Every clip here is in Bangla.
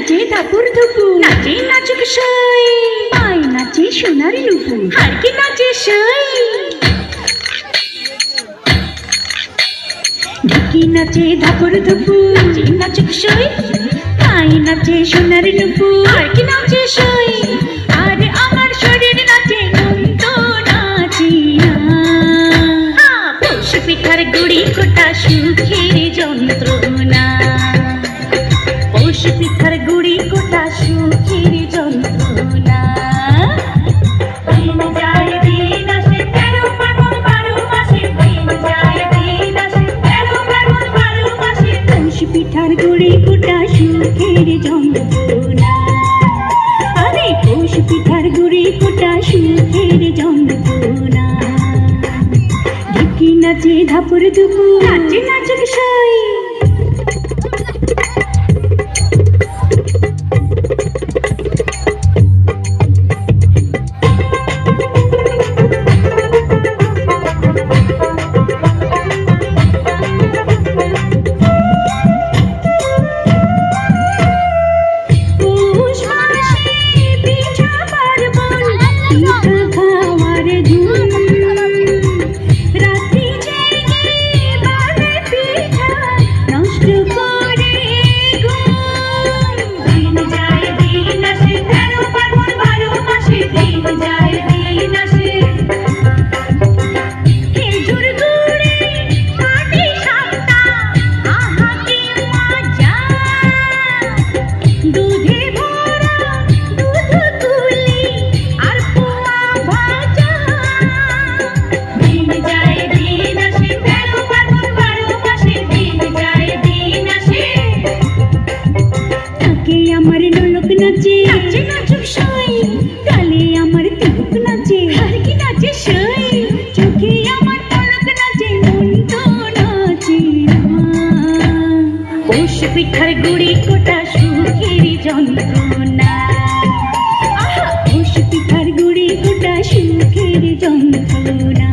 নাচে ধাপুর ধুপুর, নাচে নাচুক সাই, পায় নাচে সোনার নুপুর, আর কি নাচে সাই। ঢুকি নাচে ধাপুর ধুপুর, নাচে নাচুক সাই, পায় নাচে সোনার নুপুর, আর কি নাচে সাই। আর আমার শরীর নাচে মন তো নাচি না। পৌষ পিঠার গুড়ি কোটা সুখের যন্ত্রণা, পৌষ পিঠার গুড়ি কোটা সুখের যন্ত্রণা। দিন যায় দিন আসে 13 ফাগুন 12 মাসে, দিন যায় দিন আসে 13 ফাগুন 12 মাসে। পৌষ পিঠার গুড়ি কোটা সুখের যন্ত্রণা, আরে পৌষ পিঠার গুড়ি কোটা সুখের যন্ত্রণা। ঢুকি নাচে ধাপুর ধুপুর, নাচে নাচুক সাই। আমার ঢোলক নাচে, নাচে নাচুক সাই, গালে আমার তিলক নাচে, আর কি নাচে সাই। চোখে আমার পলক নাচে, মন তো নাচে না। পৌষ পিঠার গুড়ি কোটা সুখের যন্ত্রণা, আহা পৌষ পিঠার গুড়ি কোটা সুখের যন্ত্রণা।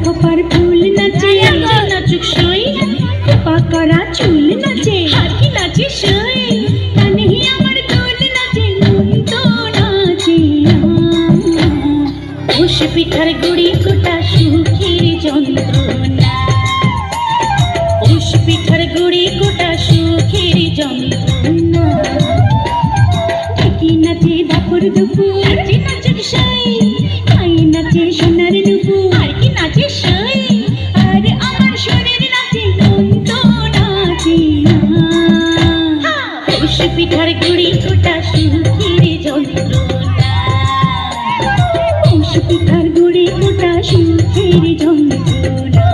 খোপার ফুল নাচে, নাচুক সাই, খোপা করা চুল নাচে, আর কি নাচে সাই। কানে আমার দোল নাচে, মন তো নাচে না। পৌষ পিঠার গুড়ি কোটা সুখের যন্ত্রণা, পৌষ পিঠার গুড়ি কোটা সুখের যন্ত্রণা। ঢুকি নাচে ধাপুর ধুপুর, নাচে নাচুক সাই, পায় নাচে সোনার নুপুর, আর কি নাচে সাই। আর আমার শরীর নাচে, মন তো নাচে না। পৌষ পিঠার গুড়ি কোটা সুখের যন্ত্রণা, পৌষ পিঠার গুড়ি কোটা সুখের যন্ত্রণা।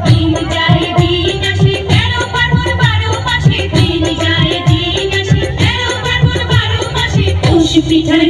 দিন যায় দিন আসে 13 ফাগুন 12 মাসে, দিন যায় দিন আসে 13 ফাগুন 12 মাসে। পৌষ পিঠার